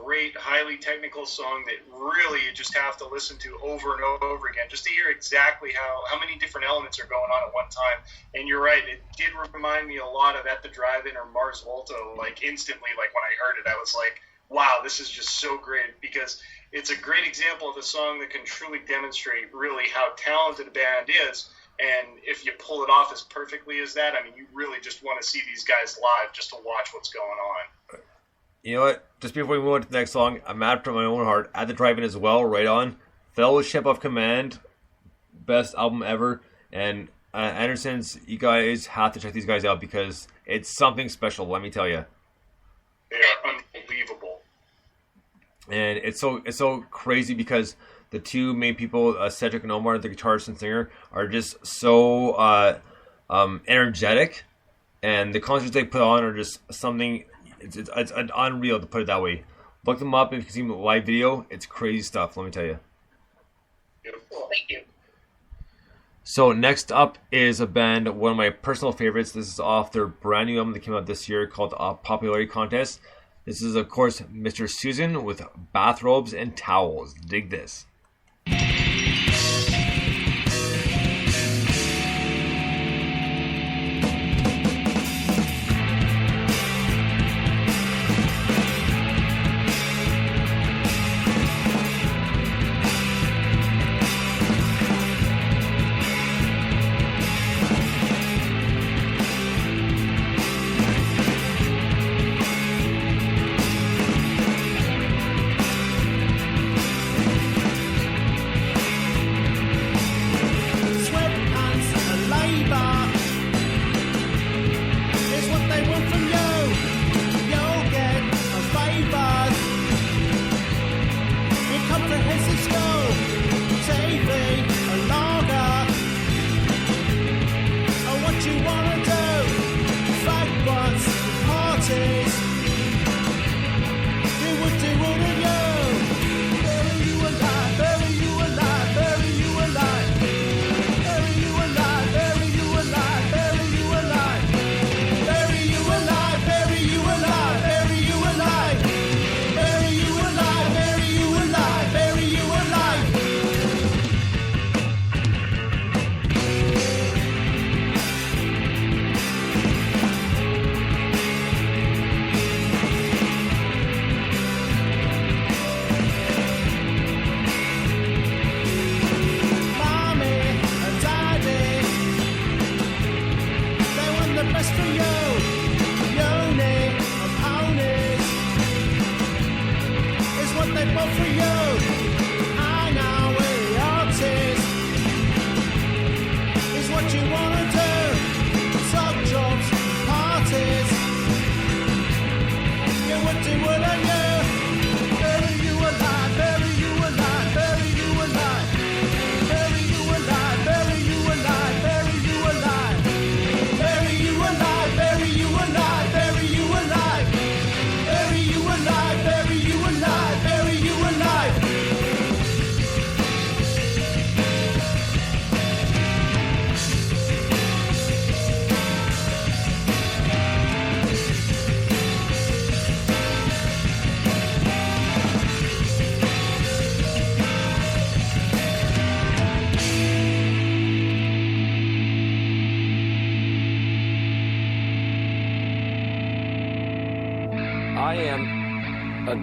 great, highly technical song that really you just have to listen to over and over again just to hear exactly how many different elements are going on at one time. And you're right, it did remind me a lot of At the Drive-In or Mars Volta. Like instantly, like when I heard it, I was like, wow, this is just so great, because it's a great example of a song that can truly demonstrate really how talented a band is. And if you pull it off as perfectly as that, I mean, you really just want to see these guys live just to watch what's going on. You know what? Just before we move on to the next song, I'm mad from my own heart. At the Drive-In as well, right on. Fellowship of Command, best album ever. And Andersons, you guys have to check these guys out because it's something special, let me tell you. They are unbelievable. And it's so crazy because the two main people, Cedric and Omar, the guitarist and singer, are just so energetic, and the concerts they put on are just something. It's unreal, to put it that way. Look them up if you can see them live video. It's crazy stuff, let me tell you. Beautiful, thank you. So next up is a band, one of my personal favorites. This is off their brand new album that came out this year called Popularity Contest. This is, of course, Mr. Susan with Bathrobes and Towels. Dig this.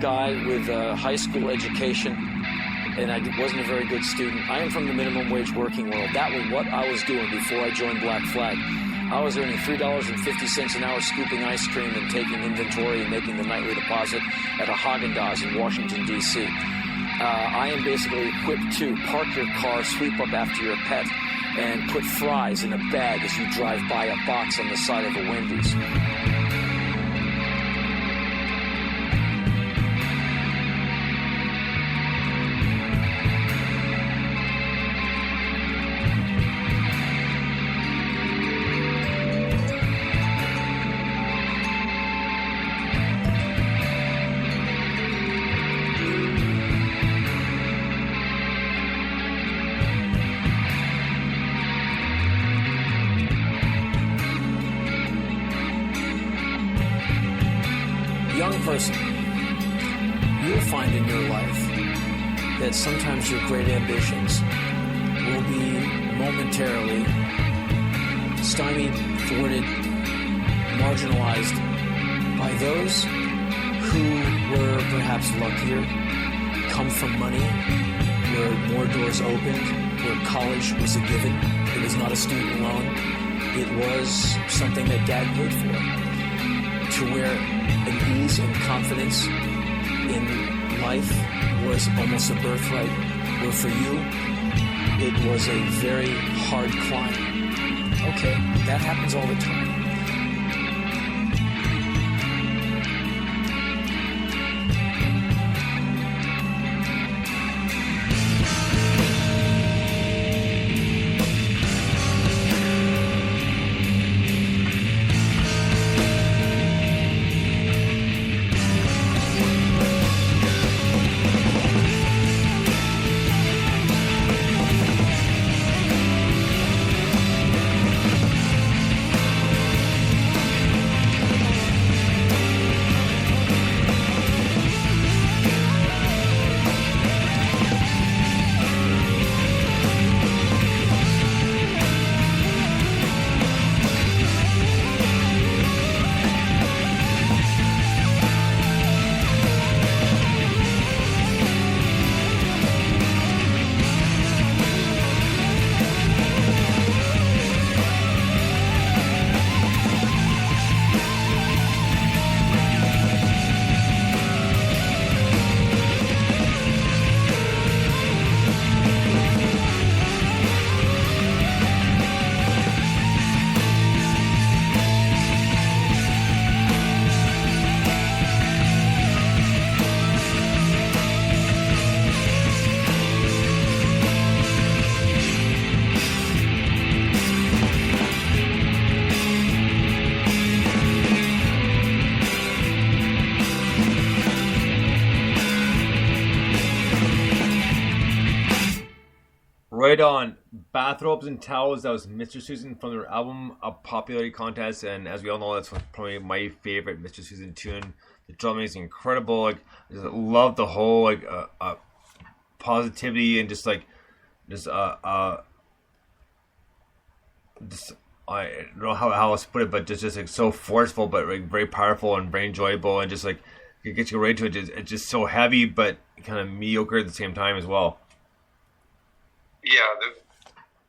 Guy with a high school education, and I wasn't a very good student. I am from the minimum wage working world. That was what I was doing before I joined Black Flag. I was earning $3.50 an hour scooping ice cream and taking inventory and making the nightly deposit at a Haagen-Dazs in Washington, D.C. I am basically equipped to park your car, sweep up after your pet, and put fries in a bag as you drive by a box on the side of a Wendy's. find in your life that sometimes your great ambitions will be momentarily stymied, thwarted, marginalized by those who were perhaps luckier, come from money, where more doors opened, where college was a given. It was not a student loan. It was something that Dad paid for. To where an ease and confidence in life was almost a birthright, where for you, it was a very hard climb. Okay, that happens all the time. Right on. Bathrobes and Towels, that was Mr. Susan from their album A Popularity Contest, and as we all know, that's probably my favorite Mr. Susan tune. The drumming is incredible. Like, I just love the whole positivity and just I don't know how else to put it, but just like so forceful, but like very powerful and very enjoyable, and just like it gets you right to it. It's just so heavy, but kind of mediocre at the same time as well. Yeah,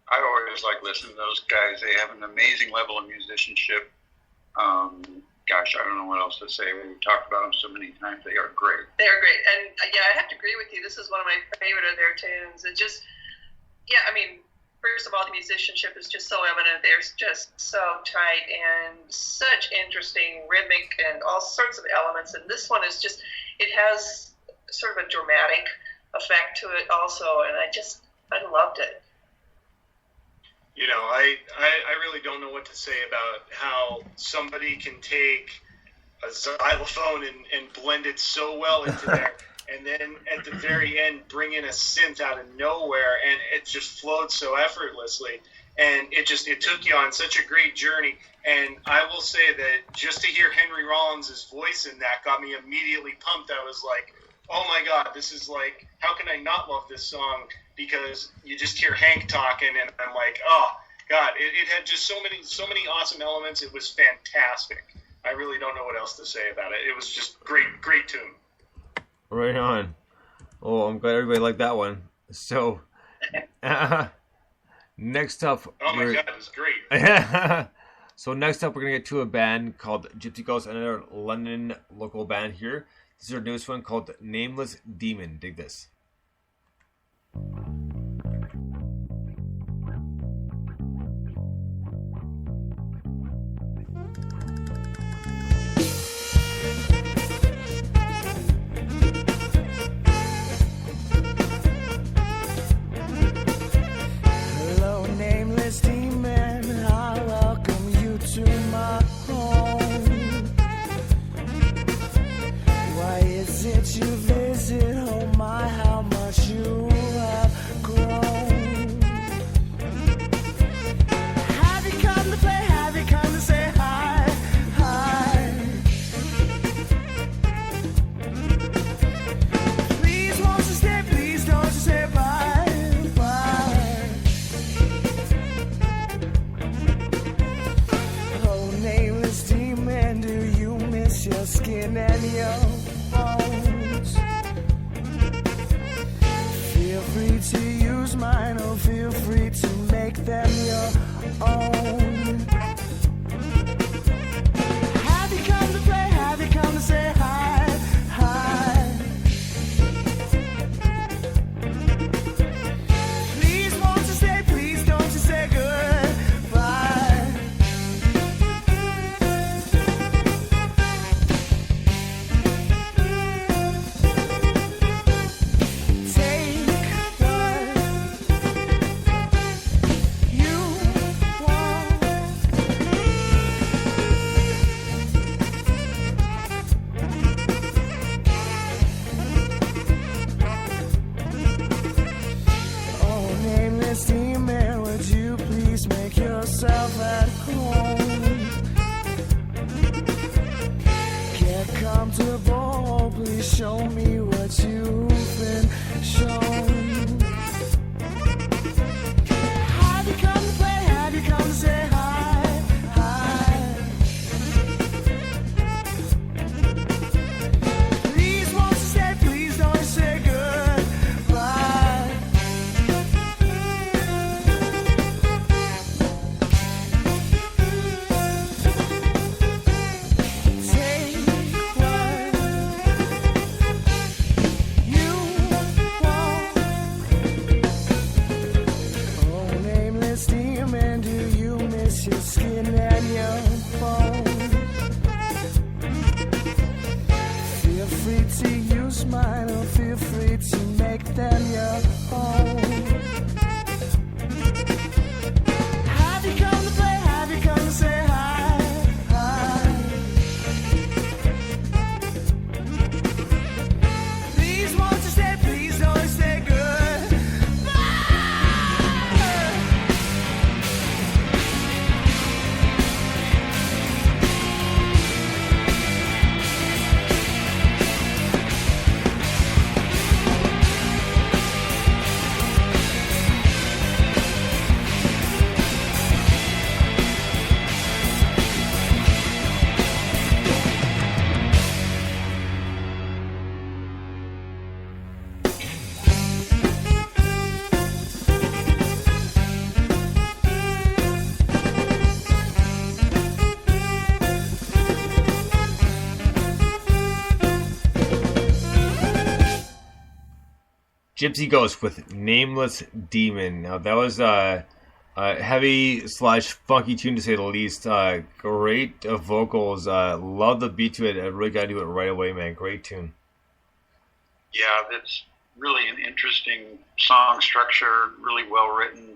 I always like listening to those guys. They have an amazing level of musicianship. Gosh, I don't know what else to say. We've talked about them so many times. They are great. They are great. And yeah, I have to agree with you. This is one of my favorite of their tunes. It just, yeah, I mean, first of all, the musicianship is just so evident. They're just so tight and such interesting rhythmic and all sorts of elements. And this one is just, it has sort of a dramatic effect to it also. And I loved it. You know, I really don't know what to say about how somebody can take a xylophone and blend it so well into there, and then at the very end bring in a synth out of nowhere, and it just flowed so effortlessly, and it took you on such a great journey. And I will say that just to hear Henry Rollins' voice in that got me immediately pumped. I was like, oh my God, this is like, how can I not love this song? Because you just hear Hank talking, and I'm like, oh God, it had just so many awesome elements. It was fantastic. I really don't know what else to say about it. It was just great tune. Right on. Oh, I'm glad everybody liked that one. So, next up. Oh my God, it was great. So next up, we're gonna get to a band called Gypsy Ghost, another London local band here. This is their newest one called Nameless Demon. Dig this. Hello, nameless demon, I welcome you to my home. Why is it you visit? Oh my, how much you have show me what you've been shown. Have you come to play? Have you come to say hi? Hi. Please won't you stay? Please don't say goodbye. Take what you want. Oh, nameless demon, do you miss your skin and your bones? Feel free to use mine, or feel free to make them your own. Have you come to play? Have you come to say hi? Hi. Please won't you stay? Please don't say goodbye. Gypsy Ghost with Nameless Demon. Now that was a heavy / funky tune to say the least. Great vocals. Love the beat to it. I really got to do it right away, man. Great tune. Yeah, that's really an interesting song structure, really well written.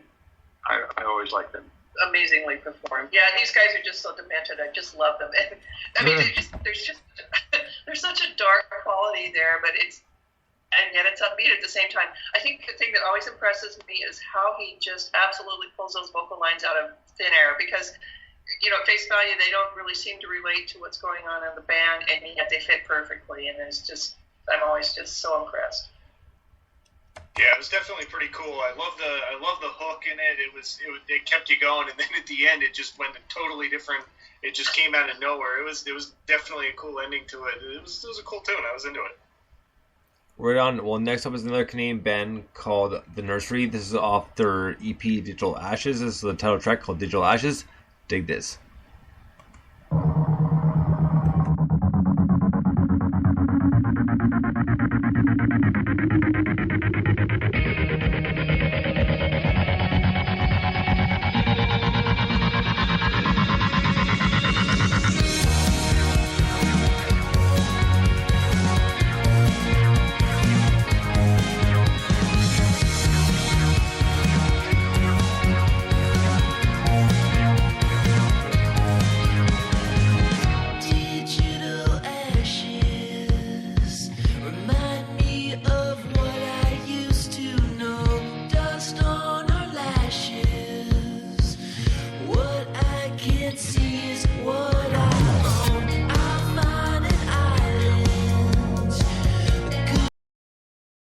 I always like them. Amazingly performed. Yeah, these guys are just so demented. I just love them. And, I mean, there's such a dark quality there, but and yet it's upbeat at the same time. I think the thing that always impresses me is how he just absolutely pulls those vocal lines out of thin air, because, you know, at face value, they don't really seem to relate to what's going on in the band, and yet they fit perfectly, and I'm always just so impressed. Yeah, it was definitely pretty cool. I love the hook in it. It kept you going, and then at the end, it just went totally different. It just came out of nowhere. It was definitely a cool ending to it. It was a cool tune. I was into it. Right on. Well, next up is another Canadian band called The Nursery. This is off their EP Digital Ashes. This is the title track called Digital Ashes. Dig this.